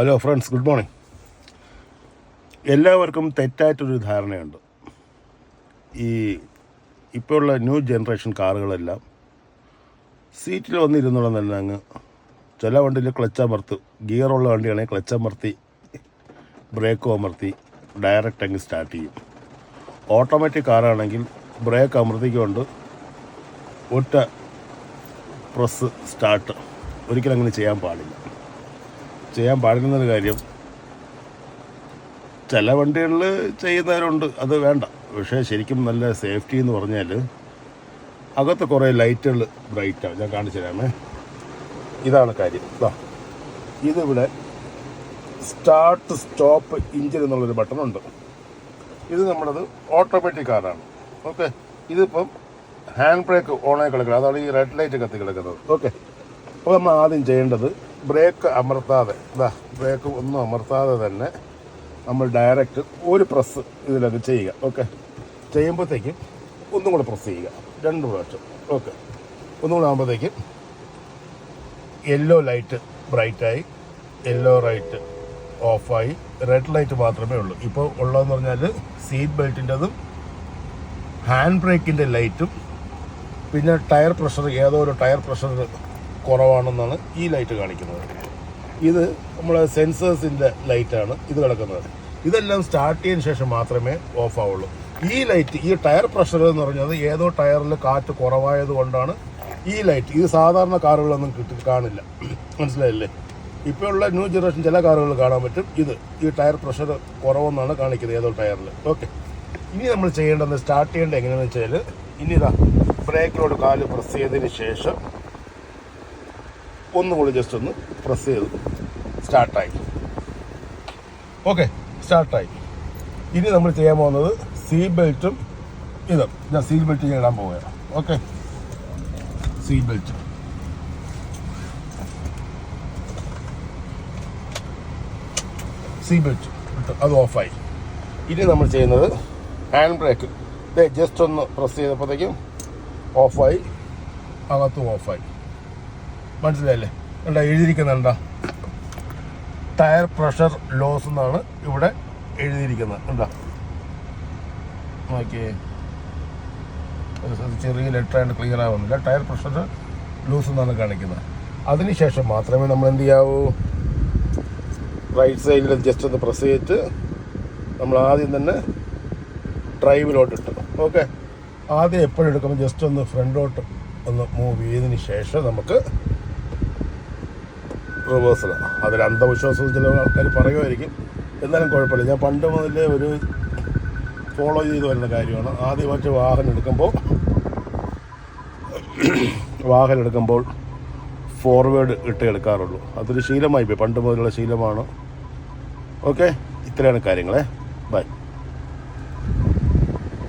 Hello friends, good morning. എല്ലാവർക്കും തെറ്റായിട്ടൊരു ധാരണയുണ്ട്. ഇപ്പോഴുള്ള ന്യൂ ജനറേഷൻ കാറുകളെല്ലാം സീറ്റിൽ വന്നിരുന്നോളം തന്നെ അങ്ങ് ചില വണ്ടിയിൽ ക്ലച്ച് ഗിയറുള്ള വണ്ടിയാണെങ്കിൽ ക്ലച്ച് അമർത്തി ബ്രേക്കും അമർത്തി ഡയറക്റ്റ് അങ്ങ് സ്റ്റാർട്ട് ചെയ്യും. ഓട്ടോമാറ്റിക് കാറാണെങ്കിൽ ബ്രേക്ക് അമർത്തിക്കൊണ്ട് ഒറ്റ പ്രസ് സ്റ്റാർട്ട്. ഒരിക്കലും അങ്ങനെ ചെയ്യാൻ പാടില്ലെന്നൊരു കാര്യം ചില വണ്ടികളിൽ ചെയ്യുന്നവരുണ്ട്, അത് വേണ്ട. പക്ഷേ ശരിക്കും നല്ല സേഫ്റ്റി എന്ന് പറഞ്ഞാൽ അകത്ത് കുറേ ലൈറ്റുകൾ ബ്രൈറ്റാണ്. ഞാൻ കാണിച്ചു തരാമേ. ഇതാണ് കാര്യം. ഇതിവിടെ സ്റ്റാർട്ട് സ്റ്റോപ്പ് എഞ്ചിൻ എന്നുള്ളൊരു ബട്ടണുണ്ട്. ഇത് നമ്മുടേത് ഓട്ടോമാറ്റിക് കാറാണ്. ഓക്കെ, ഇതിപ്പം ഹാൻഡ് ബ്രേക്ക് ഓണായി കിടക്കുന്നത്, അതാണ് ഈ റെഡ് ലൈറ്റ് കത്തി കിടക്കുന്നത്. ഓക്കെ, അപ്പോൾ നമ്മൾ ആദ്യം ചെയ്യേണ്ടത് ബ്രേക്ക് അമർത്താതെ, ബ്രേക്ക് ഒന്നും അമർത്താതെ തന്നെ നമ്മൾ ഡയറക്റ്റ് ഒരു പ്രസ് ഇതിലൊക്കെ ചെയ്യുക. ഓക്കെ, ചെയ്യുമ്പോഴത്തേക്കും ഒന്നും കൂടെ പ്രസ് ചെയ്യുക 2 പ്രാവശ്യം. ഓക്കെ, ഒന്നും കൂടെ ആകുമ്പോഴത്തേക്കും യെല്ലോ ലൈറ്റ് ബ്രൈറ്റായി, യെല്ലോ ലൈറ്റ് ഓഫായി, റെഡ് ലൈറ്റ് മാത്രമേ ഉള്ളൂ ഇപ്പോൾ ഉള്ളതെന്ന് പറഞ്ഞാൽ സീറ്റ് ബെൽറ്റിൻ്റെതും ഹാൻഡ് ബ്രേക്കിൻ്റെ ലൈറ്റും പിന്നെ ടയർ പ്രഷർ, ഏതോ ഒരു ടയർ പ്രഷർ കുറവാണെന്നാണ് ഈ ലൈറ്റ് കാണിക്കുന്നത്. ഇത് നമ്മളെ സെൻസേഴ്സിൻ്റെ ലൈറ്റാണ് ഇത് കിടക്കുന്നത്. ഇതെല്ലാം സ്റ്റാർട്ട് ചെയ്തതിന് ശേഷം മാത്രമേ ഓഫ് ആവുള്ളൂ. ഈ ലൈറ്റ്, ഈ ടയർ പ്രഷർ എന്ന് പറഞ്ഞത് ഏതോ ടയറിൽ കാറ്റ് കുറവായത് കൊണ്ടാണ് ഈ ലൈറ്റ്. ഇത് സാധാരണ കാറുകളൊന്നും കാണില്ല, മനസ്സിലായില്ലേ? ഇപ്പോൾ ഉള്ള ന്യൂ ജനറേഷൻ ചില കാറുകൾ കാണാൻ പറ്റും. ഈ ടയർ പ്രഷർ കുറവെന്നാണ് കാണിക്കുന്നത് ഏതോ ടയറിൽ. ഓക്കെ, ഇനി നമ്മൾ ചെയ്യേണ്ടത്, സ്റ്റാർട്ട് ചെയ്യേണ്ടത് എങ്ങനെയാണെന്ന് വെച്ചാൽ, ഇനി ബ്രേക്കിലോട് കാല് പ്രസ് ചെയ്തതിന് ശേഷം ഒന്നും കൂടി ജസ്റ്റ് ഒന്ന് പ്രസ് ചെയ്ത് സ്റ്റാർട്ടായി. ഓക്കെ, സ്റ്റാർട്ടായി. ഇനി നമ്മൾ ചെയ്യാൻ പോകുന്നത് സീറ്റ് ബെൽറ്റും ഞാൻ സീറ്റ് ബെൽറ്റ് ഇടാൻ പോവുകയാണ്. ഓക്കെ, സീറ്റ് ബെൽറ്റ് അത് ഓഫായി. ഇനി നമ്മൾ ചെയ്യുന്നത് ഹാൻഡ് ബ്രേക്ക് ജസ്റ്റ് ഒന്ന് പ്രസ് ചെയ്തപ്പോഴത്തേക്കും ഓഫായി, അകത്തും ഓഫായി. മനസ്സിലായില്ലേ? എഴുതിയിരിക്കുന്നുണ്ടോ? ടയർ പ്രഷർ ലോസ് എന്നാണ് ഇവിടെ എഴുതിയിരിക്കുന്നത്. ഉണ്ടോ? നോക്കിയേ, ചെറിയ ലെറ്റർ ആയിട്ട് ക്ലിയർ ആവുന്നില്ല. ടയർ പ്രഷർ ലൂസ് എന്നാണ് കാണിക്കുന്നത്. അതിനുശേഷം മാത്രമേ നമ്മൾ എന്ത് ചെയ്യാവൂ, റൈറ്റ് സൈഡിൽ ജസ്റ്റ് ഒന്ന് പ്രസ് ചെയ്തിട്ട് നമ്മൾ ആദ്യം തന്നെ ഡ്രൈവിലോട്ട് ഇട്ടു. ഓക്കെ, ആദ്യം എപ്പോഴും എടുക്കുമ്പോൾ ജസ്റ്റ് ഒന്ന് ഫ്രണ്ടോട്ട് ഒന്ന് മൂവ് ചെയ്തതിന് ശേഷം നമുക്ക് റിവേഴ്സലാണ്. അതിൽ അന്ധവിശ്വാസം ചില ആൾക്കാർ പറയുമായിരിക്കും, എന്നാലും കുഴപ്പമില്ല. ഞാൻ പണ്ട് മുതലേ ഒരു ഫോളോ ചെയ്ത് വരുന്ന കാര്യമാണ്. ആദ്യമായിട്ട് വാഹനം എടുക്കുമ്പോൾ ഫോർവേഡ് ഇട്ട് എടുക്കാറുള്ളൂ. അതൊരു ശീലമായി പോയി, പണ്ട് മുതലുള്ള ശീലമാണ്. ഓക്കെ, ഇത്രയാണ് കാര്യങ്ങളെ. ബൈ.